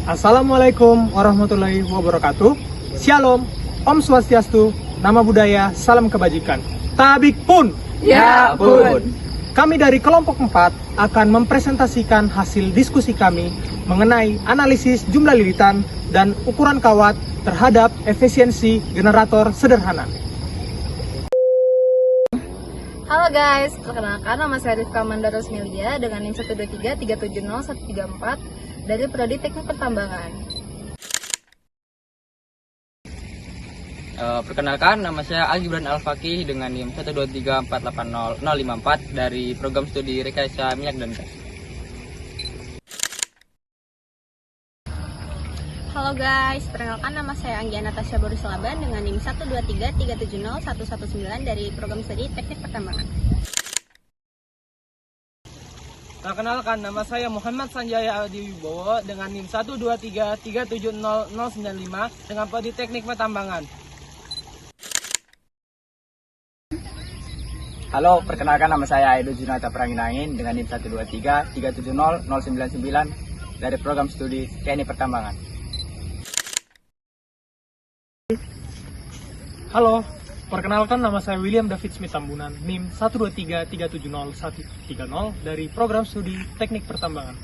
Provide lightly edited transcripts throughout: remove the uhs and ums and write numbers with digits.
Assalamualaikum warahmatullahi wabarakatuh. Shalom, Om Swastiastu, Nama Budaya, Salam Kebajikan. Tabik pun. Ya pun. Kami dari kelompok 4 akan mempresentasikan hasil diskusi kami mengenai analisis jumlah lilitan dan ukuran kawat terhadap efisiensi generator sederhana. Halo guys, perkenalkan nama saya Rifka Mandara Smilia dengan NIM 123370134 dari Prodi Teknik Pertambangan. Perkenalkan, nama saya Al-Gibran Al-Fakih dengan NIM 123480054 dari Program Studi Rekayasa Minyak dan Gas. Halo guys, perkenalkan nama saya Anggia Natasha Boruslaban dengan NIM 123370119 dari Program Studi Teknik Pertambangan. Perkenalkan, nama saya Muhammad Sanjaya Aldi Wibowo dengan NIM 123370095 dengan Prodi Teknik Pertambangan. Halo, perkenalkan nama saya Edo Junata Pranginain dengan NIM 123370099 dari Program Studi Teknik Pertambangan. Halo, perkenalkan nama saya William David Smith Tambunan, NIM 123370130 dari Program Studi Teknik Pertambangan.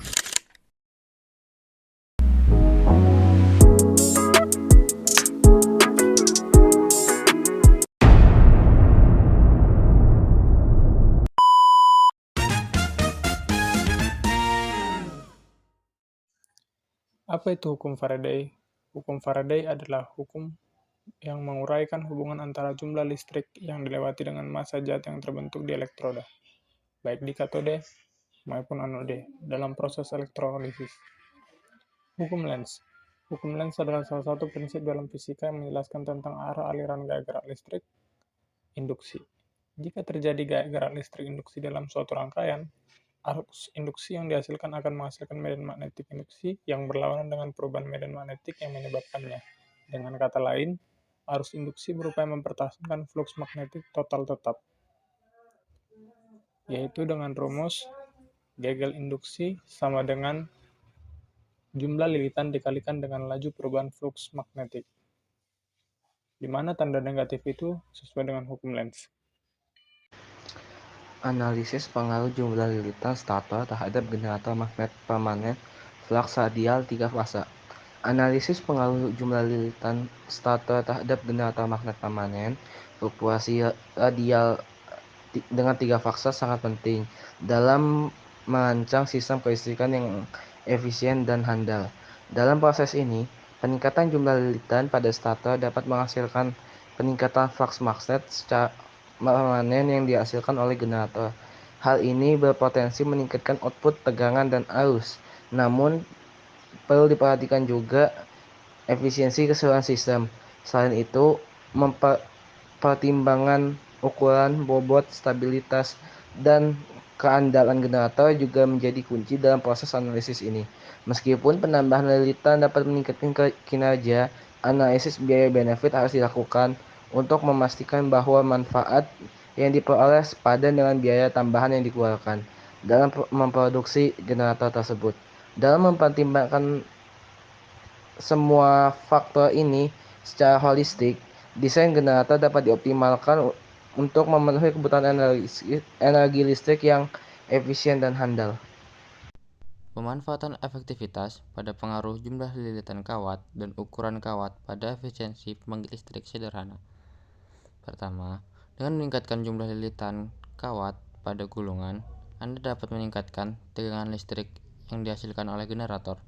Apa itu hukum Faraday? Hukum Faraday adalah hukum yang menguraikan hubungan antara jumlah listrik yang dilewati dengan massa zat yang terbentuk di elektroda, baik di katode maupun anode, dalam proses elektrolisis. Hukum Lenz. Hukum Lenz adalah salah satu prinsip dalam fisika yang menjelaskan tentang arah aliran gaya gerak listrik induksi. Jika terjadi gaya gerak listrik induksi dalam suatu rangkaian, arus induksi yang dihasilkan akan menghasilkan medan magnetik induksi yang berlawanan dengan perubahan medan magnetik yang menyebabkannya. Dengan kata lain, arus induksi berupaya mempertahankan flux magnetik total tetap, yaitu dengan rumus Gegel induksi sama dengan jumlah lilitan dikalikan dengan laju perubahan flux magnetik, di mana tanda negatif itu sesuai dengan hukum Lenz. Analisis pengaruh jumlah lilitan stator terhadap generator magnet permanen flux radial 3 fase. Analisis pengaruh jumlah lilitan stator terhadap generator magnet permanen fluktuasi radial dengan 3 fase sangat penting dalam merancang sistem kelistrikan yang efisien dan handal. Dalam proses ini, peningkatan jumlah lilitan pada stator dapat menghasilkan peningkatan flux magnet secara permanen yang dihasilkan oleh generator. Hal ini berpotensi meningkatkan output tegangan dan arus. Namun, perlu diperhatikan juga efisiensi keseluruhan sistem. Selain itu, pertimbangan ukuran, bobot, stabilitas, dan keandalan generator juga menjadi kunci dalam proses analisis ini. Meskipun penambahan lilitan dapat meningkatkan kinerja, analisis biaya benefit harus dilakukan untuk memastikan bahwa manfaat yang diperoleh sepadan dengan biaya tambahan yang dikeluarkan dalam memproduksi generator tersebut. Dalam mempertimbangkan semua faktor ini secara holistik, desain generator dapat dioptimalkan untuk memenuhi kebutuhan energi listrik yang efisien dan handal. Pemanfaatan efektivitas pada pengaruh jumlah lilitan kawat dan ukuran kawat pada efisiensi pembangkit listrik sederhana. Pertama, dengan meningkatkan jumlah lilitan kawat pada gulungan, Anda dapat meningkatkan tegangan listrik yang dihasilkan oleh generator.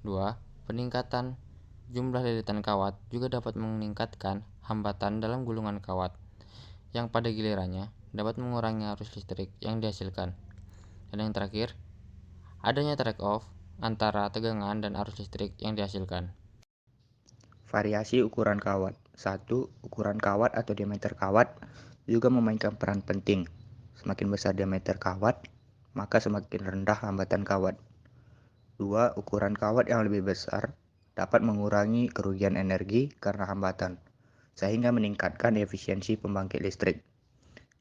2. Peningkatan jumlah lilitan kawat juga dapat meningkatkan hambatan dalam gulungan kawat, yang pada gilirannya dapat mengurangi arus listrik yang dihasilkan. Dan yang terakhir, adanya trade-off antara tegangan dan arus listrik yang dihasilkan. Variasi ukuran kawat. 1. Ukuran kawat atau diameter kawat juga memainkan peran penting. Semakin besar diameter kawat, maka semakin rendah hambatan kawat. 2. Ukuran kawat yang lebih besar dapat mengurangi kerugian energi karena hambatan, sehingga meningkatkan efisiensi pembangkit listrik.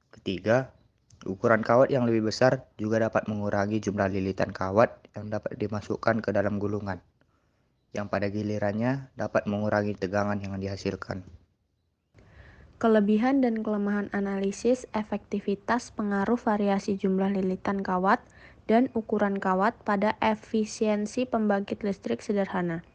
Ketiga, ukuran kawat yang lebih besar juga dapat mengurangi jumlah lilitan kawat yang dapat dimasukkan ke dalam gulungan. yang pada gilirannya dapat mengurangi tegangan yang dihasilkan. Kelebihan dan kelemahan analisis efektivitas pengaruh variasi jumlah lilitan kawat dan ukuran kawat pada efisiensi pembangkit listrik sederhana.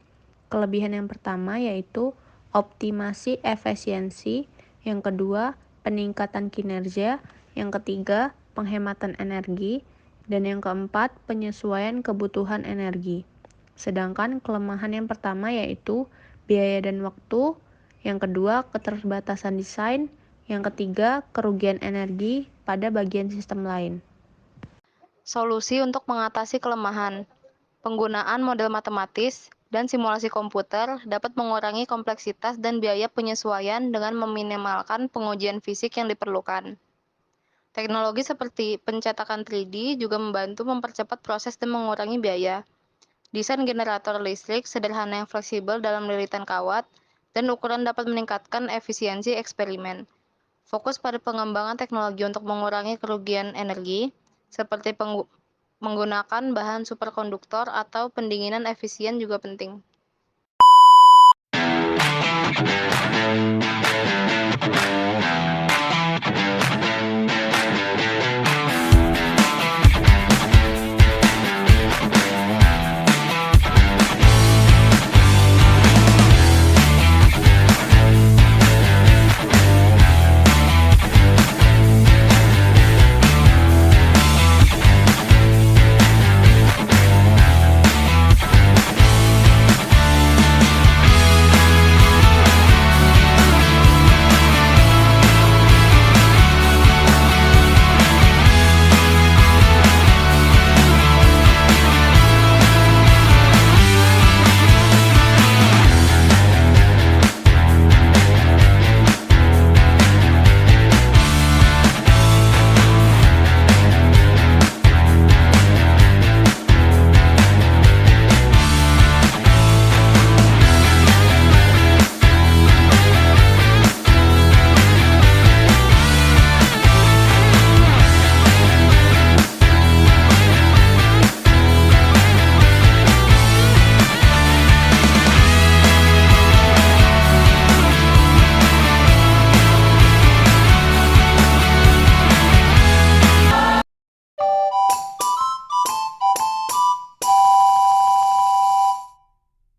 Kelebihan yang pertama yaitu optimasi efisiensi, yang kedua peningkatan kinerja, yang ketiga penghematan energi, dan yang keempat penyesuaian kebutuhan energi. Sedangkan kelemahan yang pertama yaitu biaya dan waktu, yang kedua keterbatasan desain, yang ketiga kerugian energi pada bagian sistem lain. Solusi untuk mengatasi kelemahan. Penggunaan model matematis dan simulasi komputer dapat mengurangi kompleksitas dan biaya penyesuaian dengan meminimalkan pengujian fisik yang diperlukan. Teknologi seperti pencetakan 3D juga membantu mempercepat proses dan mengurangi biaya. Desain generator listrik sederhana yang fleksibel dalam lilitan kawat dan ukuran dapat meningkatkan efisiensi eksperimen. Fokus pada pengembangan teknologi untuk mengurangi kerugian energi, seperti menggunakan bahan superkonduktor atau pendinginan efisien juga penting.